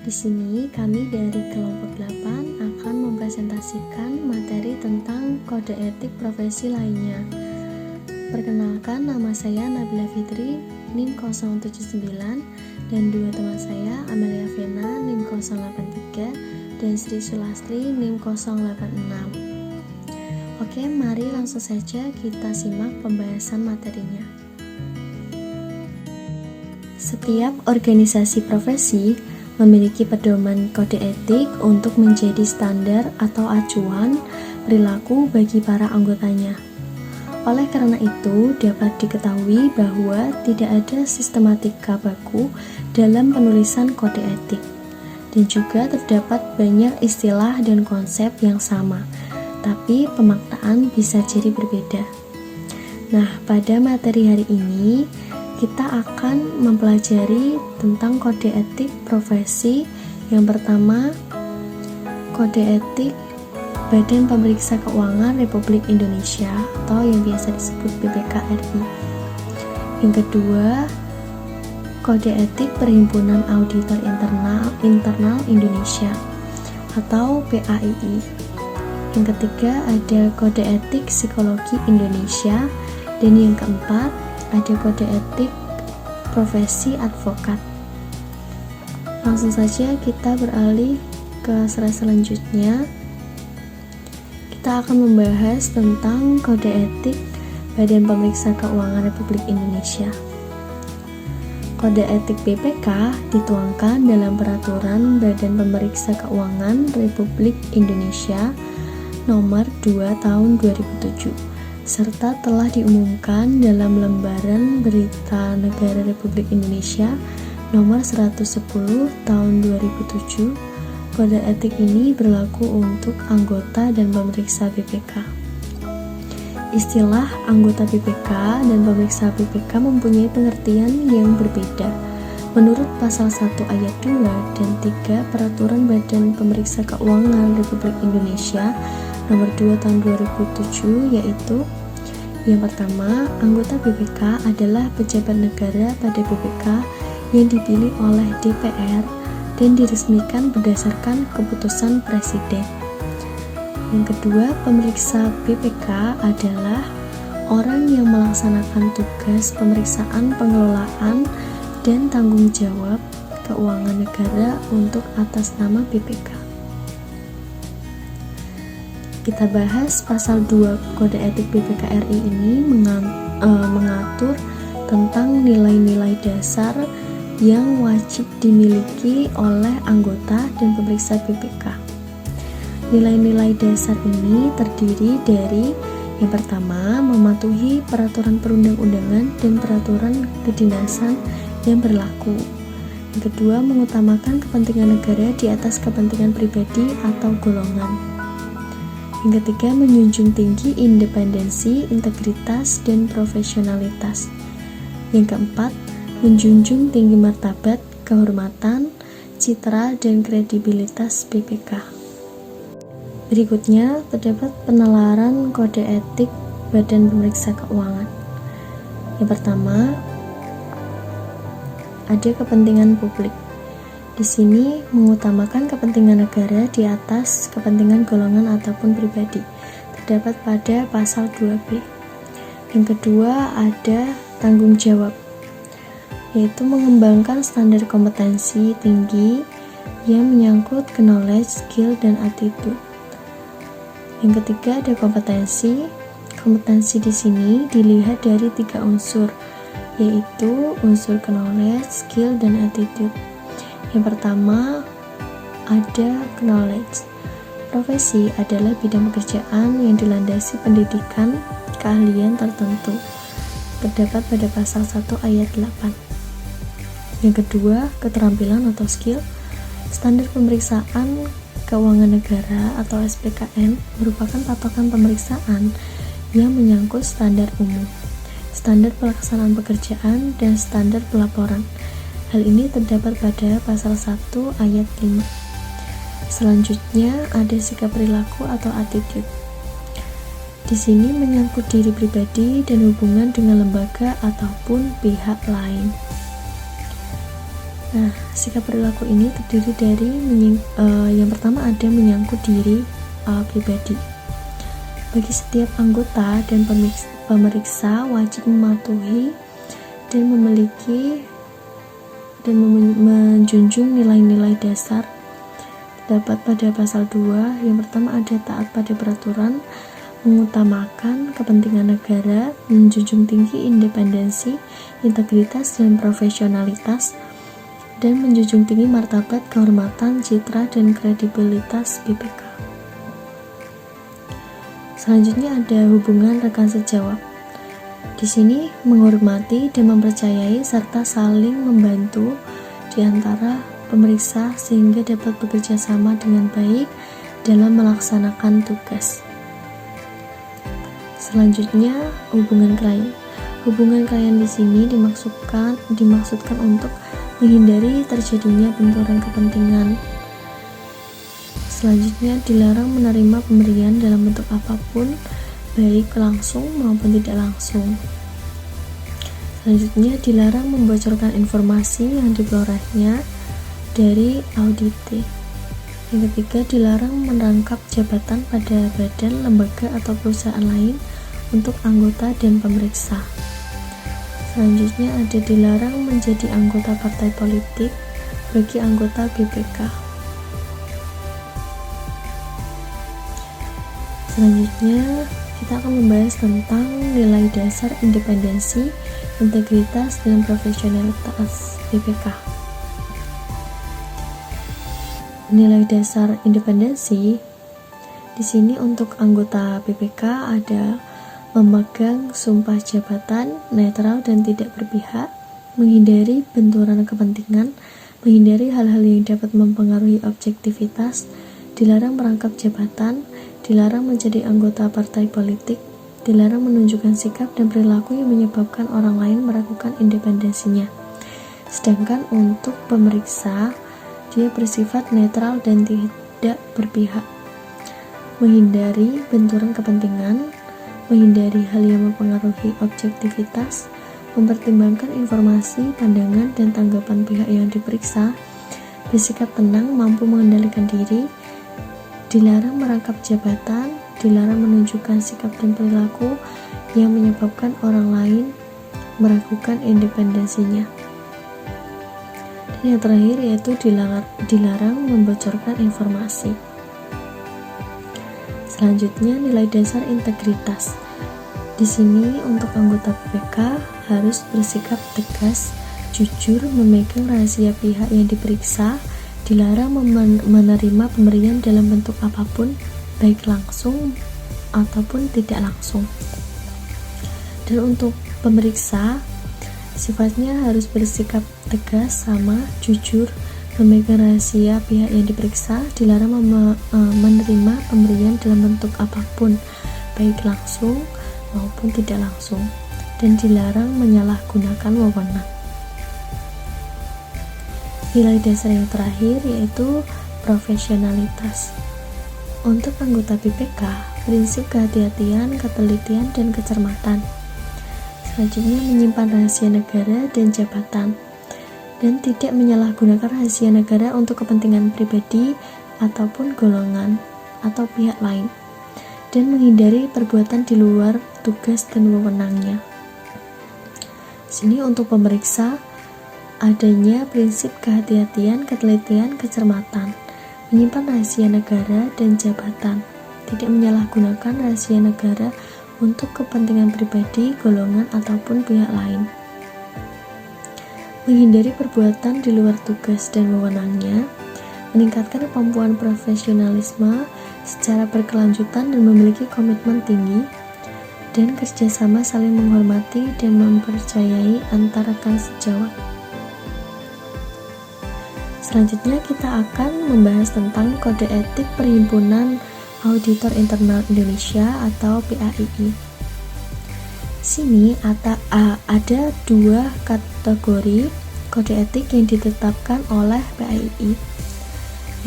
Di sini kami dari kelompok 8 akan mempresentasikan materi tentang kode etik profesi lainnya. Perkenalkan, nama saya Nabila Fitri, NIM 079, dan dua teman saya, Amelia Vena, NIM 083, dan Sri Sulastri, NIM 086. Oke, mari langsung saja kita simak pembahasan materinya. Setiap organisasi profesi memiliki pedoman kode etik untuk menjadi standar atau acuan perilaku bagi para anggotanya. Oleh karena itu, dapat diketahui bahwa tidak ada sistematika baku dalam penulisan kode etik, dan juga terdapat banyak istilah dan konsep yang sama, tapi pemaknaan bisa jadi berbeda. Nah, pada materi hari ini, kita akan mempelajari tentang kode etik profesi. Yang pertama, kode etik Badan Pemeriksa Keuangan Republik Indonesia atau yang biasa disebut BPK RI. Yang kedua, kode etik Perhimpunan Auditor Internal Indonesia atau PAII. Yang ketiga, ada kode etik Psikologi Indonesia, dan yang keempat, ada kode etik profesi advokat. Langsung saja kita beralih ke slide selanjutnya. Kita akan membahas tentang kode etik Badan Pemeriksa Keuangan Republik Indonesia. Kode etik BPK dituangkan dalam Peraturan Badan Pemeriksa Keuangan Republik Indonesia Nomor 2 Tahun 2007, serta telah diumumkan dalam Lembaran Berita Negara Republik Indonesia Nomor 110 Tahun 2007. Kode etik ini berlaku untuk anggota dan pemeriksa BPK. Istilah anggota BPK dan pemeriksa BPK mempunyai pengertian yang berbeda. Menurut pasal 1 ayat 2 dan 3 Peraturan Badan Pemeriksa Keuangan Republik Indonesia Nomor 2 Tahun 2007, yaitu yang pertama, anggota BPK adalah pejabat negara pada BPK yang dipilih oleh DPR dan diresmikan berdasarkan keputusan Presiden. Yang kedua, pemeriksa BPK adalah orang yang melaksanakan tugas pemeriksaan pengelolaan dan tanggung jawab keuangan negara untuk atas nama BPK. Kita bahas pasal 2 Kode Etik BPK RI ini mengatur tentang nilai-nilai dasar yang wajib dimiliki oleh anggota dan pemeriksa BPK. Nilai-nilai dasar ini terdiri dari yang pertama, mematuhi peraturan perundang-undangan dan peraturan kedinasan yang berlaku. Yang kedua, mengutamakan kepentingan negara di atas kepentingan pribadi atau golongan. Yang ketiga, menjunjung tinggi independensi, integritas, dan profesionalitas. Yang keempat, menjunjung tinggi martabat, kehormatan, citra, dan kredibilitas BPK. Berikutnya, terdapat penalaran kode etik Badan Pemeriksa Keuangan. Yang pertama, ada kepentingan publik. Di sini mengutamakan kepentingan negara di atas kepentingan golongan ataupun pribadi. Terdapat pada pasal 2B. Yang kedua, ada tanggung jawab, yaitu mengembangkan standar kompetensi tinggi yang menyangkut knowledge, skill, dan attitude. Yang ketiga, ada kompetensi. Kompetensi di sini dilihat dari 3 unsur, yaitu unsur knowledge, skill, dan attitude. Yang pertama, ada knowledge. Profesi adalah bidang pekerjaan yang dilandasi pendidikan keahlian tertentu. Terdapat pada pasal 1 ayat 8. Yang kedua, keterampilan atau skill. Standar pemeriksaan keuangan negara atau SPKN merupakan patokan pemeriksaan yang menyangkut standar umum, standar pelaksanaan pekerjaan, dan standar pelaporan. Hal ini terdapat pada pasal 1 ayat 5. Selanjutnya ada sikap perilaku atau attitude. Di sini menyangkut diri pribadi dan hubungan dengan lembaga ataupun pihak lain. Nah, sikap perilaku ini terdiri dari yang pertama ada menyangkut diri pribadi. Bagi setiap anggota dan pemeriksa wajib mematuhi dan memiliki dan menjunjung nilai-nilai dasar terdapat pada pasal 2. Yang pertama ada taat pada peraturan, mengutamakan kepentingan negara, menjunjung tinggi independensi, integritas dan profesionalitas, dan menjunjung tinggi martabat, kehormatan, citra dan kredibilitas BPK. Selanjutnya ada hubungan rekan sejawat. Di sini menghormati dan mempercayai serta saling membantu di antara pemeriksa sehingga dapat bekerja sama dengan baik dalam melaksanakan tugas. Selanjutnya hubungan klien. Hubungan klien di sini dimaksudkan untuk menghindari terjadinya benturan kepentingan. Selanjutnya dilarang menerima pemberian dalam bentuk apapun, baik langsung maupun tidak langsung. Selanjutnya dilarang membocorkan informasi yang diperolehnya dari audite. Yang ketiga dilarang merangkap jabatan pada badan, lembaga atau perusahaan lain untuk anggota dan pemeriksa. Selanjutnya ada dilarang menjadi anggota partai politik bagi anggota BPK. Selanjutnya kita akan membahas tentang nilai dasar independensi, integritas, dan profesionalitas BPK. Nilai dasar independensi di sini untuk anggota BPK ada memegang sumpah jabatan, netral dan tidak berpihak, menghindari benturan kepentingan, menghindari hal-hal yang dapat mempengaruhi objektivitas, dilarang merangkap jabatan, dilarang menjadi anggota partai politik, dilarang menunjukkan sikap dan perilaku yang menyebabkan orang lain meragukan independensinya. Sedangkan untuk pemeriksa, dia bersifat netral dan tidak berpihak, menghindari benturan kepentingan, menghindari hal yang mempengaruhi objektivitas, mempertimbangkan informasi, pandangan, dan tanggapan pihak yang diperiksa, bersikap tenang, mampu mengendalikan diri, dilarang merangkap jabatan, dilarang menunjukkan sikap dan perilaku yang menyebabkan orang lain meragukan independensinya. Dan yang terakhir yaitu dilarang membocorkan informasi. Selanjutnya nilai dasar integritas. Di sini untuk anggota BPK harus bersikap tegas, jujur, memegang rahasia pihak yang diperiksa, dilarang menerima pemberian dalam bentuk apapun, baik langsung ataupun tidak langsung. Dan untuk pemeriksa, sifatnya harus bersikap tegas, sama, jujur, memegang rahasia pihak yang diperiksa, dilarang menerima pemberian dalam bentuk apapun, baik langsung maupun tidak langsung, dan dilarang menyalahgunakan wewenang. Nilai dasar yang terakhir yaitu profesionalitas. Untuk anggota BPK, prinsip kehati-hatian, ketelitian, dan kecermatan. Selanjutnya menyimpan rahasia negara dan jabatan, dan tidak menyalahgunakan rahasia negara untuk kepentingan pribadi ataupun golongan atau pihak lain, dan menghindari perbuatan di luar tugas dan wewenangnya. Sini untuk pemeriksa adanya prinsip kehati-hatian, ketelitian, kecermatan, menyimpan rahasia negara dan jabatan, tidak menyalahgunakan rahasia negara untuk kepentingan pribadi, golongan, ataupun pihak lain, menghindari perbuatan di luar tugas dan wewenangnya, meningkatkan kemampuan profesionalisme secara berkelanjutan dan memiliki komitmen tinggi, dan kerjasama saling menghormati dan mempercayai antara rekan sejawat. Selanjutnya kita akan membahas tentang kode etik Perhimpunan Auditor Internal Indonesia atau PAII. Sini ada dua kategori kode etik yang ditetapkan oleh PAII.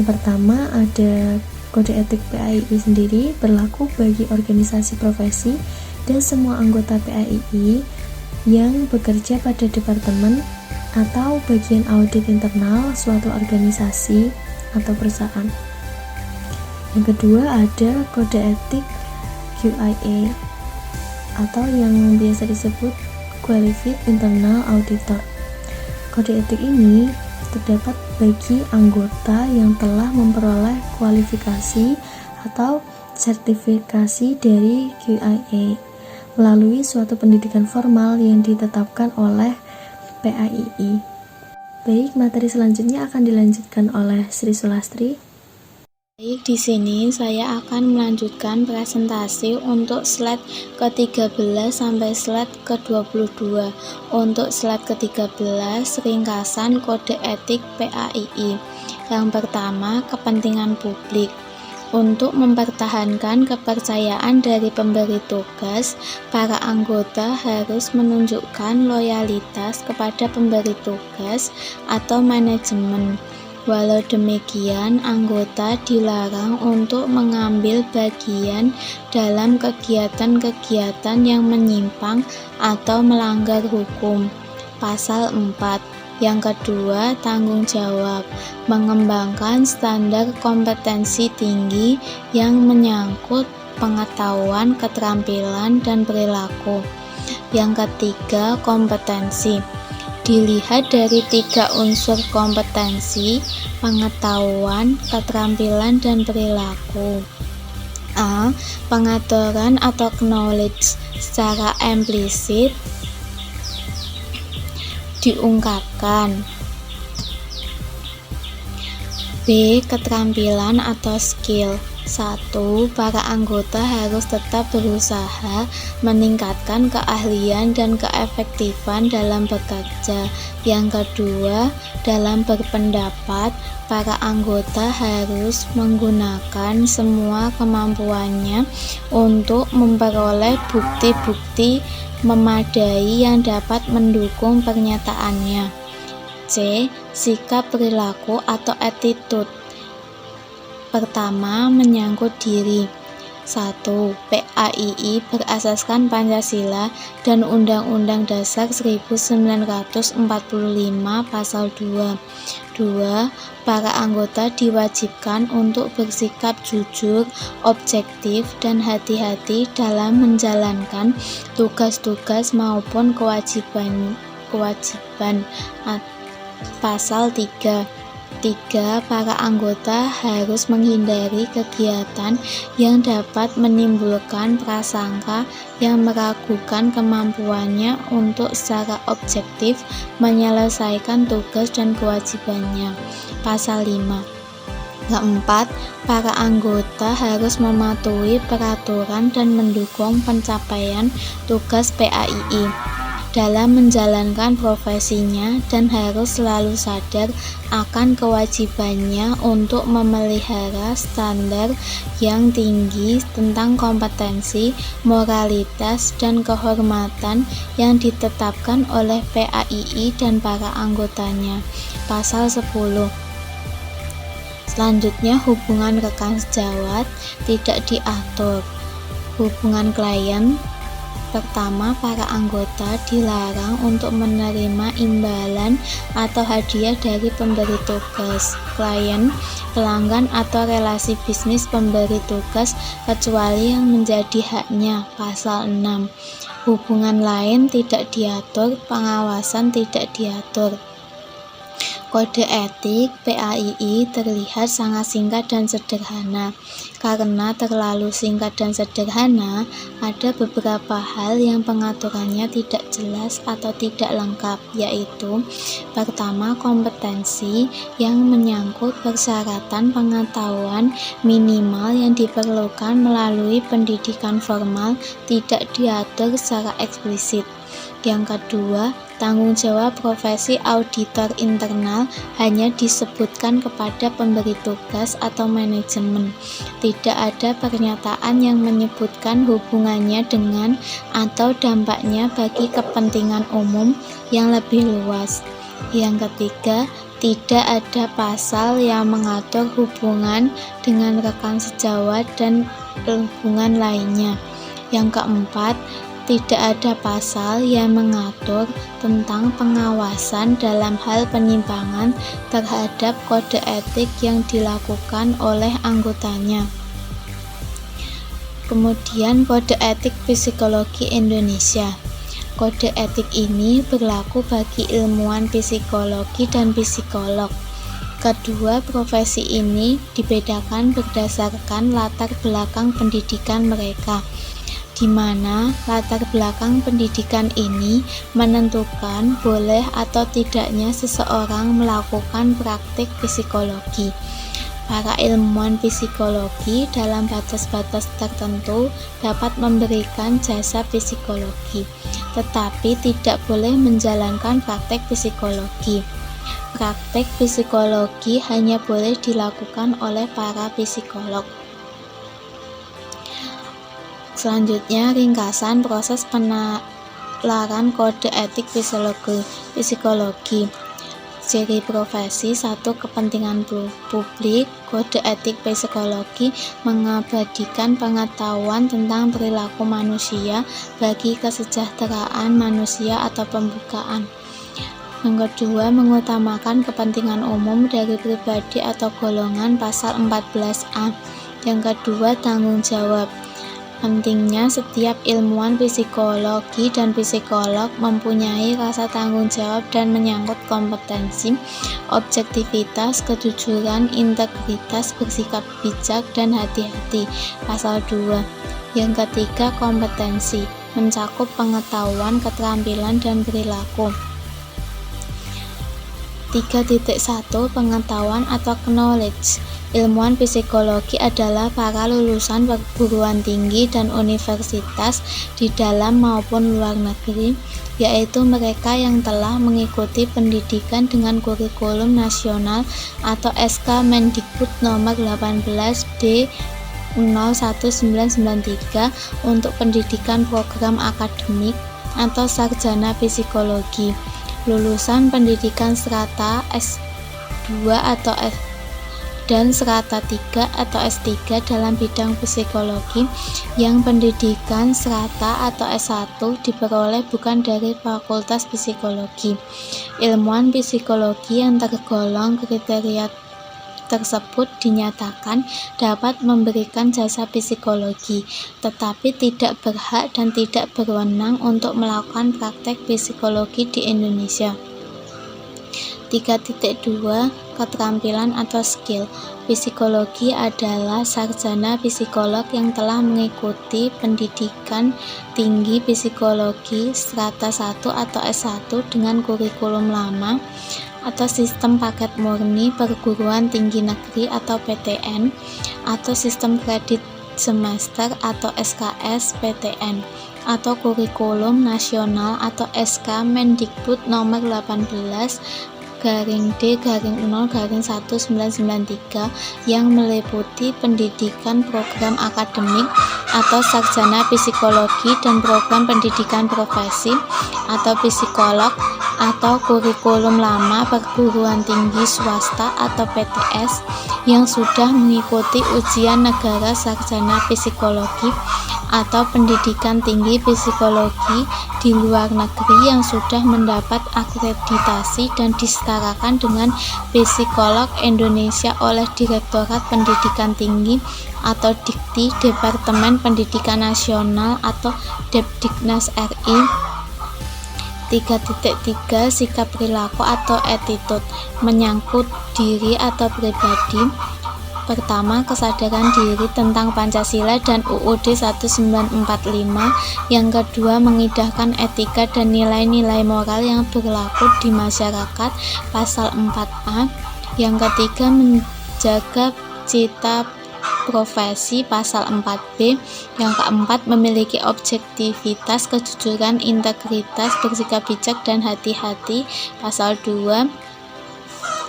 Yang pertama ada kode etik PAII sendiri berlaku bagi organisasi profesi dan semua anggota PAII yang bekerja pada departemen atau bagian audit internal suatu organisasi atau perusahaan. Yang kedua ada kode etik QIA atau yang biasa disebut Qualified Internal Auditor. Kode etik ini terdapat bagi anggota yang telah memperoleh kualifikasi atau sertifikasi dari QIA melalui suatu pendidikan formal yang ditetapkan oleh PAII. Baik, materi selanjutnya akan dilanjutkan oleh Sri Sulastri. Baik, di sini saya akan melanjutkan presentasi untuk slide ke-13 sampai slide ke-22. Untuk slide ke-13, ringkasan kode etik PAII. Yang pertama, kepentingan publik. Untuk mempertahankan kepercayaan dari pemberi tugas, para anggota harus menunjukkan loyalitas kepada pemberi tugas atau manajemen. Walau demikian, anggota dilarang untuk mengambil bagian dalam kegiatan-kegiatan yang menyimpang atau melanggar hukum. Pasal 4. Yang kedua, tanggung jawab, mengembangkan standar kompetensi tinggi yang menyangkut pengetahuan, keterampilan, dan perilaku. Yang ketiga, kompetensi. Dilihat dari 3 unsur kompetensi, pengetahuan, keterampilan, dan perilaku. A. Pengaturan atau knowledge secara implisit diungkapkan. B. Keterampilan atau skill. 1. Para anggota harus tetap berusaha meningkatkan keahlian dan keefektifan dalam bekerja. Yang kedua, dalam berpendapat, para anggota harus menggunakan semua kemampuannya untuk memperoleh bukti-bukti memadai yang dapat mendukung pernyataannya. C. Sikap perilaku atau attitude. Pertama, menyangkut diri. 1. PAII berasaskan Pancasila dan Undang-Undang Dasar 1945 Pasal 2. 2. Para anggota diwajibkan untuk bersikap jujur, objektif, dan hati-hati dalam menjalankan tugas-tugas maupun kewajiban. Pasal 3. 3. Para anggota harus menghindari kegiatan yang dapat menimbulkan prasangka yang meragukan kemampuannya untuk secara objektif menyelesaikan tugas dan kewajibannya. Pasal 5. Keempat, para anggota harus mematuhi peraturan dan mendukung pencapaian tugas PAII dalam menjalankan profesinya dan harus selalu sadar akan kewajibannya untuk memelihara standar yang tinggi tentang kompetensi, moralitas, dan kehormatan yang ditetapkan oleh PAII dan para anggotanya. Pasal 10. Selanjutnya, hubungan rekan sejawat tidak diatur. Hubungan klien. Pertama, para anggota dilarang untuk menerima imbalan atau hadiah dari pemberi tugas, klien, pelanggan, atau relasi bisnis pemberi tugas kecuali yang menjadi haknya. Pasal 6. Hubungan lain tidak diatur, pengawasan tidak diatur. Kode etik PAII terlihat sangat singkat dan sederhana. Karena terlalu singkat dan sederhana, ada beberapa hal yang pengaturannya tidak jelas atau tidak lengkap, yaitu pertama, kompetensi yang menyangkut persyaratan pengetahuan minimal yang diperlukan melalui pendidikan formal tidak diatur secara eksplisit. Yang kedua, tanggung jawab profesi auditor internal hanya disebutkan kepada pemberi tugas atau manajemen. Tidak ada pernyataan yang menyebutkan hubungannya dengan atau dampaknya bagi kepentingan umum yang lebih luas. Yang ketiga, tidak ada pasal yang mengatur hubungan dengan rekan sejawat dan hubungan lainnya. Yang keempat, tidak ada pasal yang mengatur tentang pengawasan dalam hal penyimpangan terhadap kode etik yang dilakukan oleh anggotanya. Kemudian kode etik psikologi Indonesia. Kode etik ini berlaku bagi ilmuwan psikologi dan psikolog. Kedua profesi ini dibedakan berdasarkan latar belakang pendidikan mereka, di mana latar belakang pendidikan ini menentukan boleh atau tidaknya seseorang melakukan praktik psikologi. Para ilmuwan psikologi dalam batas-batas tertentu dapat memberikan jasa psikologi, tetapi tidak boleh menjalankan praktik psikologi. Praktik psikologi hanya boleh dilakukan oleh para psikolog. Selanjutnya, ringkasan proses penalaran kode etik psikologi. Ciri profesi 1. Kepentingan publik. Kode etik psikologi mengabadikan pengetahuan tentang perilaku manusia bagi kesejahteraan manusia atau pembukaan. Yang kedua, mengutamakan kepentingan umum dari pribadi atau golongan, pasal 14A. Yang kedua, tanggung jawab. Pentingnya setiap ilmuwan psikologi dan psikolog mempunyai rasa tanggung jawab dan menyangkut kompetensi, objektivitas, kejujuran, integritas, bersikap bijak, dan hati-hati. Pasal 2. Yang ketiga, kompetensi, mencakup pengetahuan, keterampilan, dan perilaku. 3.1 Pengetahuan atau knowledge. Ilmuwan psikologi adalah para lulusan perguruan tinggi dan universitas di dalam maupun luar negeri, yaitu mereka yang telah mengikuti pendidikan dengan kurikulum nasional atau SK Mendikbud nomor 18D 01993 untuk pendidikan program akademik atau sarjana psikologi. Lulusan pendidikan strata S2 atau dan strata 3 atau S3 dalam bidang psikologi yang pendidikan strata atau S1 diperoleh bukan dari Fakultas Psikologi. Ilmuwan psikologi yang tergolong kriteria tersebut dinyatakan dapat memberikan jasa psikologi, tetapi tidak berhak dan tidak berwenang untuk melakukan praktek psikologi di Indonesia. 3.2 Keterampilan atau skill. Psikologi adalah sarjana psikolog yang telah mengikuti pendidikan tinggi psikologi strata 1 atau S1 dengan kurikulum lama atau sistem paket murni perguruan tinggi negeri atau PTN atau sistem kredit semester atau SKS PTN atau kurikulum nasional atau SK Mendikbud nomor 18/D/0/1993 yang meliputi pendidikan program akademik atau sarjana psikologi dan program pendidikan profesi atau psikolog atau kurikulum lama perguruan tinggi swasta atau PTS yang sudah mengikuti ujian negara sarjana psikologi atau pendidikan tinggi psikologi di luar negeri yang sudah mendapat akreditasi dan disetarakan dengan Psikolog Indonesia oleh Direktorat Pendidikan Tinggi atau Dikti Departemen Pendidikan Nasional atau Depdiknas RI. 3.3 Sikap perilaku atau attitude, menyangkut diri atau pribadi. Pertama, kesadaran diri tentang Pancasila dan UUD 1945. Yang kedua, mengindahkan etika dan nilai-nilai moral yang berlaku di masyarakat, pasal 4A. Yang ketiga, menjaga cita profesi, pasal 4B. Yang keempat, memiliki objektivitas, kejujuran, integritas, bersikap bijak, dan hati-hati, pasal 2.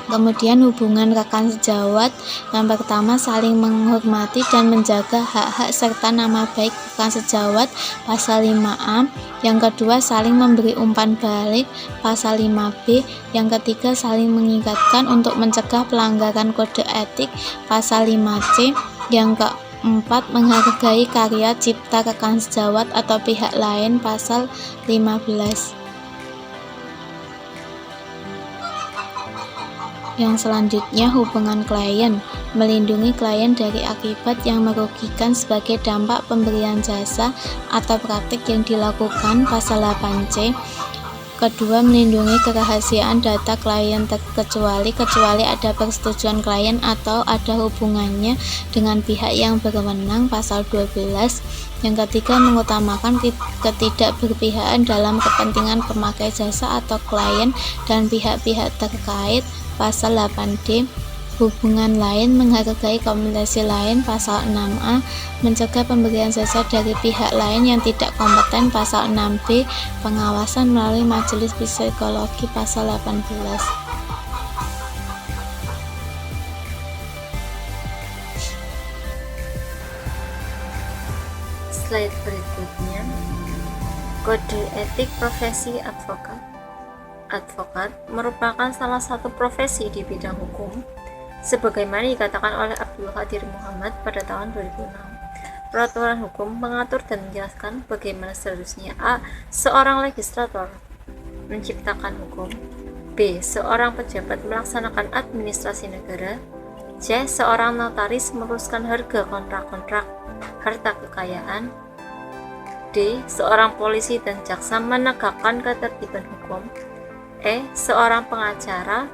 Kemudian hubungan rekan sejawat. Yang pertama, saling menghormati dan menjaga hak-hak serta nama baik rekan sejawat, pasal 5A. Yang kedua, saling memberi umpan balik, pasal 5B. Yang ketiga, saling mengingatkan untuk mencegah pelanggaran kode etik, pasal 5C. Yang 4. Menghargai karya cipta rekan sejawat atau pihak lain, pasal 15. Yang selanjutnya, hubungan klien. Melindungi klien dari akibat yang merugikan sebagai dampak pemberian jasa atau praktik yang dilakukan, pasal 8C. Kedua, melindungi kerahasiaan data klien kecuali ada persetujuan klien atau ada hubungannya dengan pihak yang berwenang, pasal 12. Yang ketiga, mengutamakan ketidakberpihakan dalam kepentingan pemakai jasa atau klien dan pihak-pihak terkait, pasal 8D. Hubungan lain, menghargai komunikasi lain, pasal 6A. Mencegah pemberian jasa dari pihak lain yang tidak kompeten, pasal 6B. Pengawasan melalui majelis psikologi, pasal 18. Slide berikutnya, kode etik profesi advokat. Advokat merupakan salah satu profesi di bidang hukum, sebagaimana dikatakan oleh Abdul Qadir Muhammad pada tahun 2006. Peraturan hukum mengatur dan menjelaskan bagaimana seharusnya A. Seorang legislator menciptakan hukum, B. Seorang pejabat melaksanakan administrasi negara, C. Seorang notaris meluruskan harga kontrak-kontrak harta kekayaan, D. Seorang polisi dan jaksa menegakkan ketertiban hukum, E. Seorang pengacara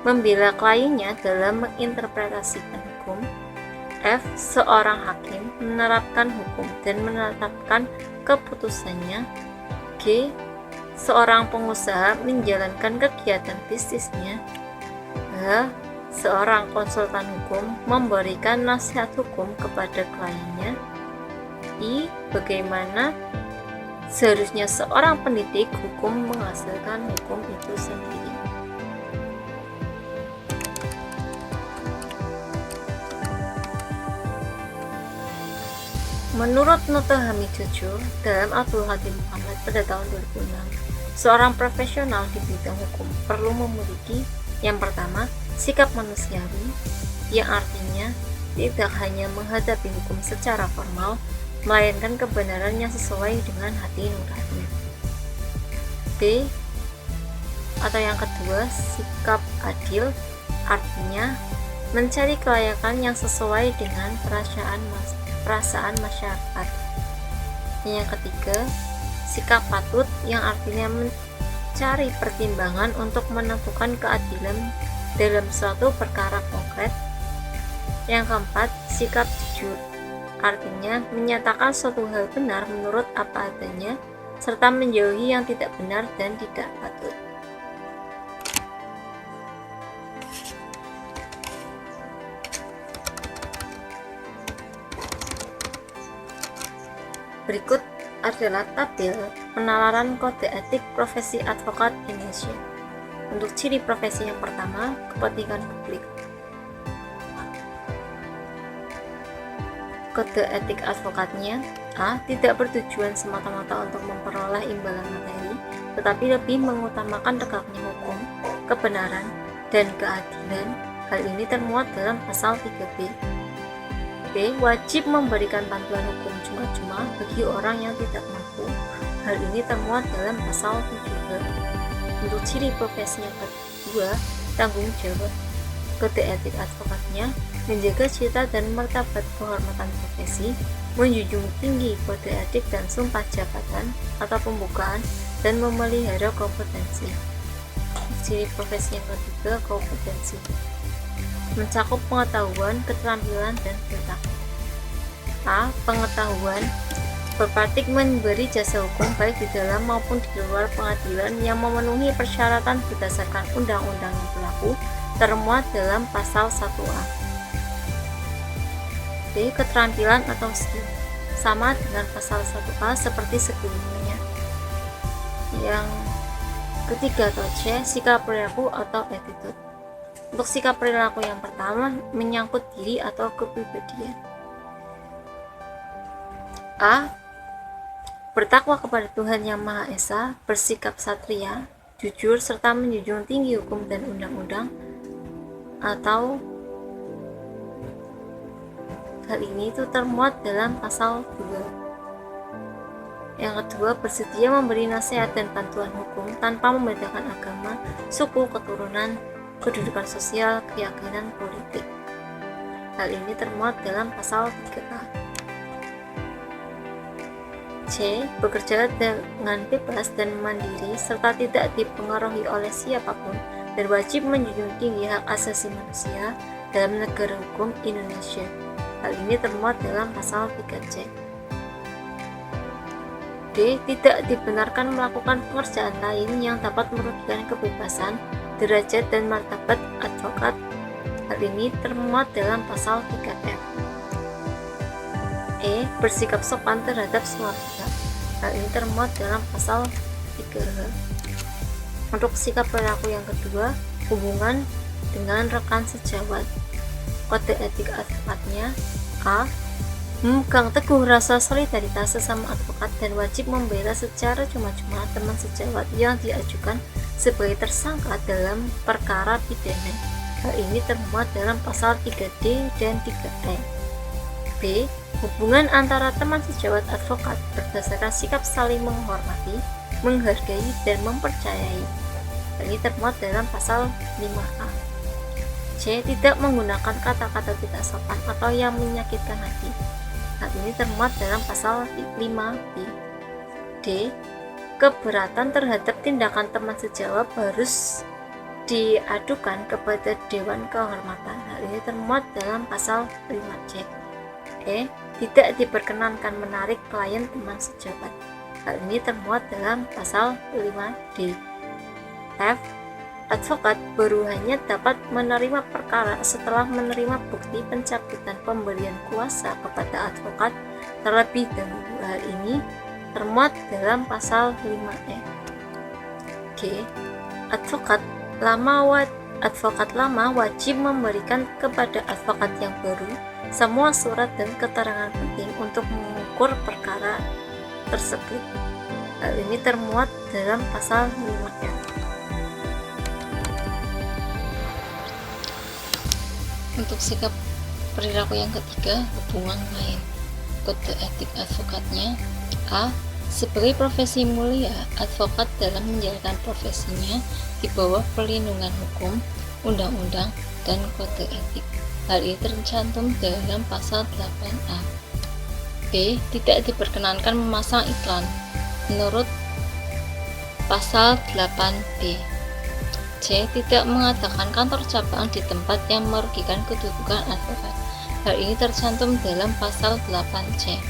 membela kliennya dalam menginterpretasikan hukum, F. Seorang hakim menerapkan hukum dan menetapkan keputusannya, G. Seorang pengusaha menjalankan kegiatan bisnisnya, H. Seorang konsultan hukum memberikan nasihat hukum kepada kliennya, I. Bagaimana seharusnya seorang pendidik hukum menghasilkan hukum itu sendiri. Menurut Nota Hamid Jujur dalam Abdul Qadir Muhammad pada tahun 2006, seorang profesional di bidang hukum perlu memiliki yang pertama, sikap manusiawi, yang artinya tidak hanya menghadapi hukum secara formal, melainkan kebenaran yang sesuai dengan hati nurani. B. Atau yang kedua, sikap adil, artinya mencari kelayakan yang sesuai dengan perasaan masyarakat. Yang ketiga, sikap patut, yang artinya mencari pertimbangan untuk menentukan keadilan dalam suatu perkara konkret. Yang keempat, sikap jujur, artinya menyatakan suatu hal benar menurut apa adanya, serta menjauhi yang tidak benar dan tidak patut. Berikut adalah tabel penalaran kode etik profesi advokat Indonesia. Untuk ciri profesi yang pertama, kepentingan publik. Kode etik advokatnya, A. Tidak bertujuan semata-mata untuk memperoleh imbalan materi, tetapi lebih mengutamakan tegaknya hukum, kebenaran, dan keadilan. Hal ini termuat dalam pasal 3B. B. Wajib memberikan bantuan hukum cuma-cuma bagi orang yang tidak mampu. Hal ini termuat dalam pasal 7B. Untuk ciri profesi yang kedua, tanggung jawab. Kode etik advokatnya menjaga cita dan martabat kehormatan profesi, menjunjung tinggi kode etik dan sumpah jabatan atau pembukaan, dan memelihara kompetensi. Ciri profesi yang ketiga, kompetensi. Mencakup pengetahuan, keterampilan, dan perilaku. A. Pengetahuan, berpraktik memberi jasa hukum baik di dalam maupun di luar pengadilan yang memenuhi persyaratan berdasarkan undang-undang yang berlaku, termuat dalam pasal 1A. B. Keterampilan atau skill, sama dengan pasal 1A seperti sebelumnya. Yang ketiga atau C. Sikap perilaku atau attitude. Untuk sikap perilaku yang pertama, menyangkut diri atau kepribadian. A. Bertakwa kepada Tuhan Yang Maha Esa, bersikap satria, jujur, serta menjunjung tinggi hukum dan undang-undang. Atau Hal ini itu termuat dalam pasal 2. Yang kedua, bersedia memberi nasihat dan bantuan hukum tanpa membedakan agama, suku, keturunan, kedudukan sosial, keyakinan politik. Hal ini termuat dalam pasal 3A. C. Bekerja dengan bebas dan mandiri serta tidak dipengaruhi oleh siapapun dan wajib menjunjung tinggi hak asasi manusia dalam negara hukum Indonesia. Hal ini termuat dalam pasal 3C. D. Tidak dibenarkan melakukan pekerjaan lain yang dapat merugikan kebebasan, derajat dan martabat advokat. Hal ini termuat dalam pasal 3F. E. Bersikap sopan terhadap semua pihak. Hal ini termuat dalam pasal 3H. Untuk sikap perilaku yang kedua, hubungan dengan rekan sejawat. Kode etik advokatnya: A. Memegang teguh rasa solidaritas sesama advokat dan wajib membela secara cuma-cuma teman sejawat yang diajukan sebagai tersangka dalam perkara pidana. Hal ini termuat dalam pasal 3D dan 3E. B. Hubungan antara teman sejawat advokat berdasarkan sikap saling menghormati, menghargai, dan mempercayai. Hal ini termuat dalam pasal 5A. C. Tidak menggunakan kata-kata tidak sopan atau yang menyakitkan hati. Hal ini termuat dalam pasal 5B. D. Keberatan terhadap tindakan teman sejawat harus diadukan kepada Dewan Kehormatan. Hal ini termuat dalam pasal 5C. E. Tidak diperkenankan menarik klien teman sejawat. Hal ini termuat dalam pasal 5D. F. Advokat baru hanya dapat menerima perkara setelah menerima bukti pencabutan pemberian kuasa kepada advokat terlebih dahulu. Hal ini termuat dalam pasal 5E. G. Advokat lama wajib memberikan kepada advokat yang baru semua surat dan keterangan penting untuk mengukur perkara tersebut. Hal ini termuat dalam pasal 5F. Untuk sikap perilaku yang ketiga, hubungan lain. Kode etik advokatnya: A. Sebagai profesi mulia, advokat dalam menjalankan profesinya di bawah perlindungan hukum, undang-undang, dan kode etik. Hal ini tercantum dalam pasal 8A. B. Tidak diperkenankan memasang iklan menurut pasal 8B. C. Tidak mengadakan kantor cabang di tempat yang merugikan kedudukan advokat. Hal ini tercantum dalam pasal 8C.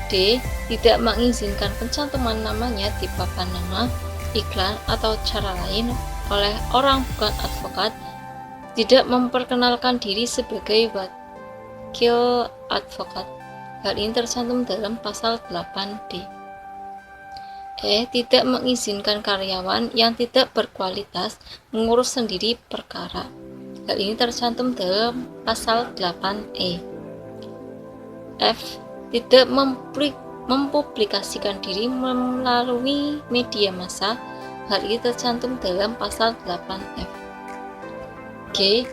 D. Tidak mengizinkan pencantuman namanya di papan nama, iklan, atau cara lain oleh orang bukan advokat. Tidak memperkenalkan diri sebagai wakil advokat. Hal ini tercantum dalam pasal 8D. E. Tidak mengizinkan karyawan yang tidak berkualitas mengurus sendiri perkara. Hal ini tercantum dalam pasal 8E. F. Tidak mempublikasikan diri melalui media massa. Hal ini tercantum dalam pasal 8F. G.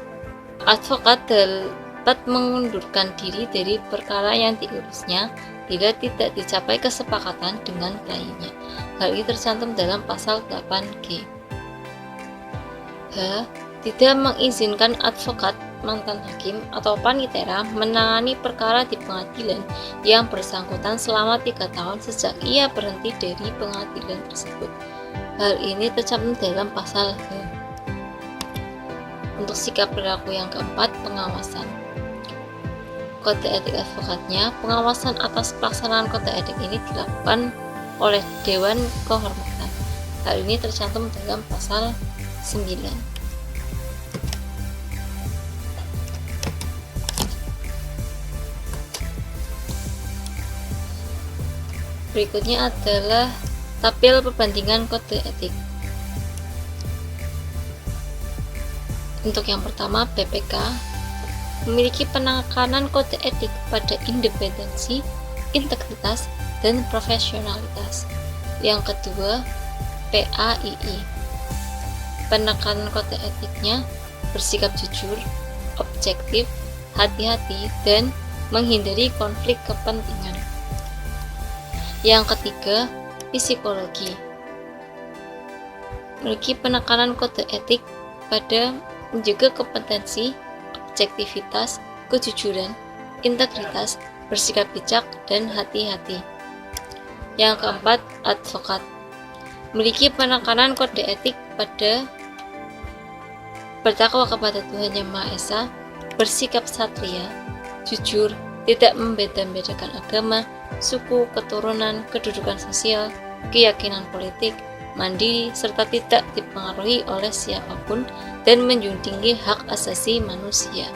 Advokat dapat mengundurkan diri dari perkara yang diurusnya bila tidak dicapai kesepakatan dengan kliennya. Hal ini tercantum dalam pasal 8G. H. Tidak mengizinkan advokat, mantan hakim, atau panitera menangani perkara di pengadilan yang bersangkutan selama 3 tahun sejak ia berhenti dari pengadilan tersebut. Hal ini tercantum dalam pasal H. Untuk sikap perilaku yang keempat, pengawasan. Kode etik advokatnya: pengawasan atas pelaksanaan kode etik ini dilakukan oleh Dewan Kehormatan. Hal ini tercantum dalam pasal 9. Berikutnya adalah tabel perbandingan kode etik. Untuk yang pertama, BPK memiliki penekanan kode etik pada independensi, integritas, dan profesionalitas. Yang kedua, PAII. Penekanan kode etiknya bersikap jujur, objektif, hati-hati, dan menghindari konflik kepentingan. Yang ketiga, psikologi. Memiliki penekanan kode etik pada menjaga kompetensi, objektivitas, kejujuran, integritas, bersikap bijak, dan hati-hati. Yang keempat, advokat. Memiliki penekanan kode etik pada bertakwa kepada Tuhan Yang Maha Esa, bersikap satria, jujur, tidak membeda-bedakan agama, suku, keturunan, kedudukan sosial, keyakinan politik, mandiri, serta tidak dipengaruhi oleh siapapun, dan menjunjung tinggi hak asasi manusia.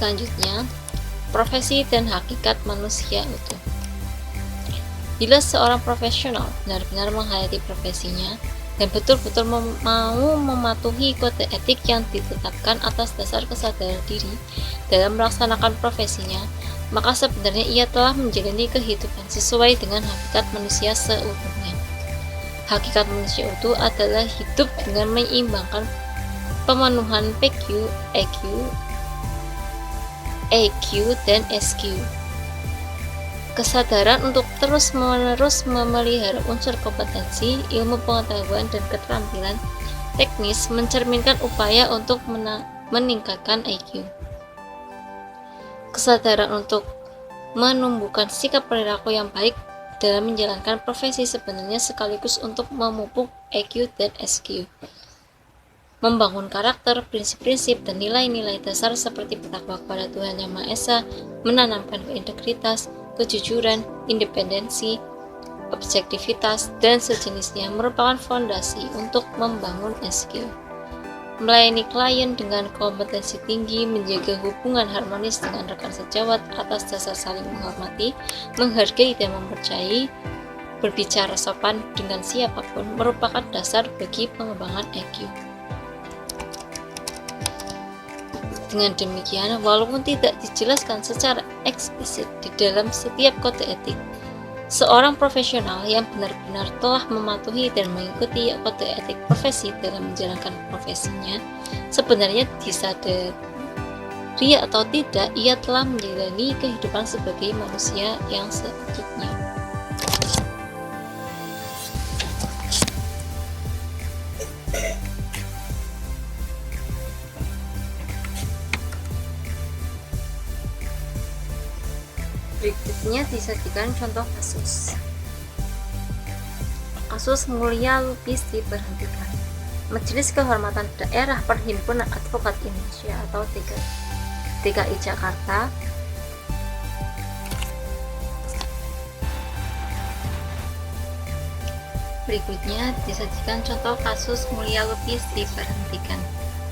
Selanjutnya, profesi dan hakikat manusia utuh. Bila seorang profesional benar-benar menghayati profesinya dan betul-betul mau mematuhi kode etik yang ditetapkan atas dasar kesadaran diri dalam melaksanakan profesinya, maka sebenarnya ia telah menjalani kehidupan sesuai dengan hakikat manusia seutuhnya. Hakikat manusia utuh adalah hidup dengan menyeimbangkan pemenuhan PQ, EQ, dan SQ. Kesadaran untuk terus-menerus memelihara unsur kompetensi, ilmu pengetahuan, dan keterampilan teknis mencerminkan upaya untuk meningkatkan IQ. Kesadaran untuk menumbuhkan sikap perilaku yang baik dalam menjalankan profesi sebenarnya sekaligus untuk memupuk EQ dan SQ. Membangun karakter, prinsip-prinsip, dan nilai-nilai dasar seperti bertakwa kepada Tuhan Yang Maha Esa, menanamkan integritas, kejujuran, independensi, objektivitas, dan sejenisnya merupakan fondasi untuk membangun SQ. Melayani klien dengan kompetensi tinggi, menjaga hubungan harmonis dengan rekan sejawat atas dasar saling menghormati, menghargai dan mempercayai, berbicara sopan dengan siapapun merupakan dasar bagi pengembangan EQ. Dengan demikian, walaupun tidak dijelaskan secara eksplisit di dalam setiap kode etik, seorang profesional yang benar-benar telah mematuhi dan mengikuti kode etik profesi dalam menjalankan profesinya, sebenarnya disadari atau tidak, ia telah menjalani kehidupan sebagai manusia yang seutuhnya. Berikutnya disajikan contoh kasus. Kasus Mulia Lubis diberhentikan. Majelis Kehormatan Daerah Perhimpunan Advokat Indonesia atau DKI Jakarta Berikutnya disajikan contoh kasus Mulia Lubis diberhentikan.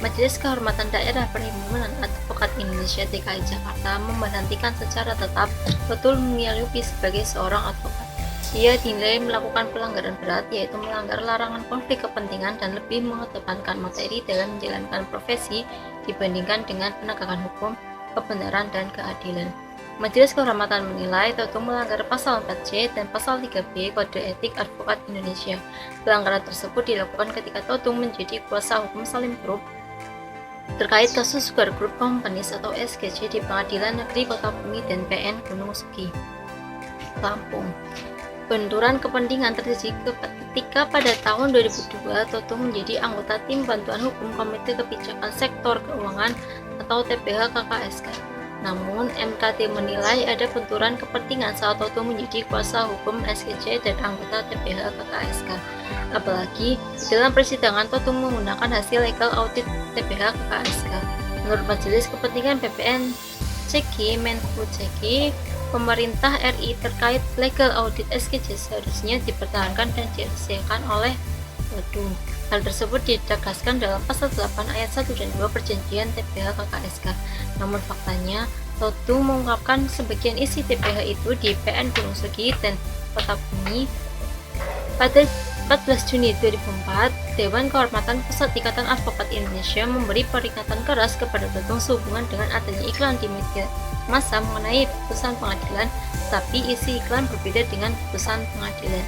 Majelis Kehormatan Daerah Perhimpunan Advokat Indonesia DKI Jakarta memberhentikan secara tetap Betul Mulia Lubis sebagai seorang advokat. Ia dinilai melakukan pelanggaran berat, yaitu melanggar larangan konflik kepentingan dan lebih mengedepankan materi dalam menjalankan profesi dibandingkan dengan penegakan hukum, kebenaran, dan keadilan. Majelis Kehormatan menilai Toto melanggar pasal 4C dan pasal 3B Kode Etik Advokat Indonesia. Pelanggaran tersebut dilakukan ketika Toto menjadi kuasa hukum Salim Group terkait kasus Sugar Group Companies atau SGC di Pengadilan Negeri Kota Bumi dan PN Gunung Sugi, Lampung. Benturan kepentingan terjadi ketika pada tahun 2002 Toto menjadi anggota tim bantuan hukum Komite Kebijakan Sektor Keuangan atau TPH KKSK. Namun, MKT menilai ada benturan kepentingan saat Toto menjadi kuasa hukum SGC dan anggota TPH KKSK. Apalagi, dalam persidangan Toto menggunakan hasil legal audit TPH KKSK. Menurut Majelis Kepentingan BPN CG Menko CG, pemerintah RI terkait legal audit SGC seharusnya dipertahankan dan diselesaikan oleh Toto. Hal tersebut ditegaskan dalam pasal 8 ayat 1 dan 2 perjanjian TPH KKSK. Namun faktanya, Toto mengungkapkan sebagian isi TPH itu di PN Gunung Sugi dan Kota Bumi pada 14 Juni 2004 Dewan Kehormatan Pusat Ikatan Advokat Indonesia memberi peringatan keras kepada Tutung sehubungan dengan adanya iklan di media massa mengenai putusan pengadilan, tapi isi iklan berbeda dengan putusan pengadilan.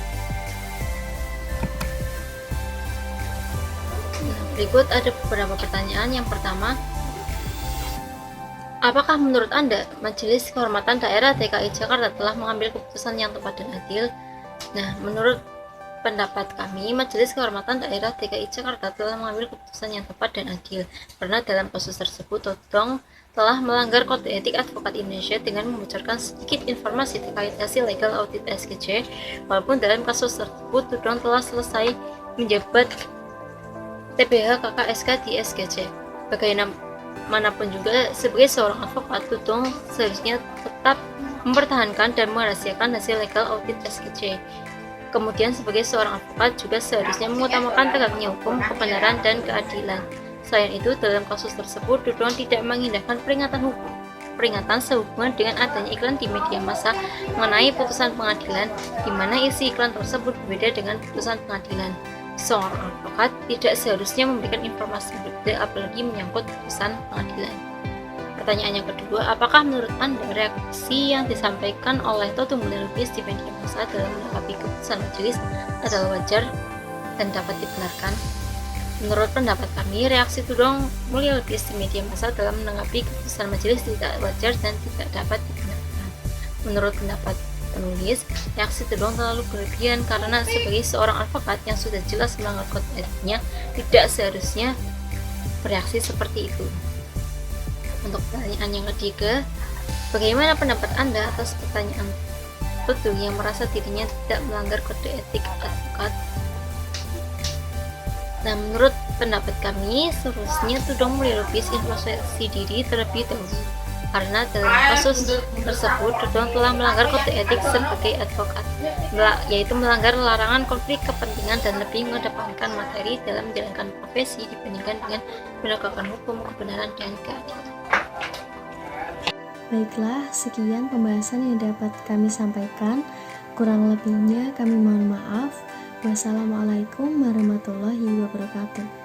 Berikut ada beberapa pertanyaan. Yang pertama, apakah menurut Anda Majelis Kehormatan Daerah DKI Jakarta telah mengambil keputusan yang tepat dan adil? Nah, menurut pendapat kami, Majelis Kehormatan Daerah DKI Jakarta telah mengambil keputusan yang tepat dan adil, karena dalam kasus tersebut Tutong telah melanggar Kode Etik Advokat Indonesia dengan membocorkan sedikit informasi terkait hasil legal audit SKJ, walaupun dalam kasus tersebut Tutong telah selesai menjabat TBH KKSK di SKJ. Bagaimanapun juga, sebagai seorang advokat, Tutong seharusnya tetap mempertahankan dan merahasiakan hasil legal audit SKJ. Kemudian sebagai seorang advokat juga seharusnya mengutamakan tegaknya hukum, kebenaran, dan keadilan. Selain itu, dalam kasus tersebut, Tutong tidak mengindahkan peringatan sehubungan dengan adanya iklan di media massa mengenai putusan pengadilan, di mana isi iklan tersebut berbeda dengan putusan pengadilan. Seorang advokat tidak seharusnya memberikan informasi berbeda, apalagi menyangkut putusan pengadilan. Pertanyaan yang kedua, apakah menurut Anda reaksi yang disampaikan oleh Tutong Mulia Lubis di media massa dalam menanggapi keputusan majelis adalah wajar dan dapat dibenarkan? Menurut pendapat kami, reaksi Tutong Mulia Lubis di media massa dalam menanggapi keputusan majelis tidak wajar dan tidak dapat dibenarkan. Menurut pendapat penulis, reaksi Tutong terlalu berlebihan karena sebagai seorang advokat yang sudah jelas melanggar kode etiknya, tidak seharusnya bereaksi seperti itu. Untuk pertanyaan yang ketiga, bagaimana pendapat Anda atas pertanyaan Tutong yang merasa dirinya tidak melanggar kode etik advokat? Nah, menurut pendapat kami, seharusnya Tutong Mulia Lubis introspeksi diri terlebih dahulu, karena dalam kasus tersebut Tutong telah melanggar kode etik sebagai advokat, yaitu melanggar larangan konflik kepentingan dan lebih mengedepankan materi dalam menjalankan profesi dibandingkan dengan menegakkan hukum, kebenaran, dan keadilan. Baiklah, sekian pembahasan yang dapat kami sampaikan. Kurang lebihnya kami mohon maaf. Wassalamualaikum warahmatullahi wabarakatuh.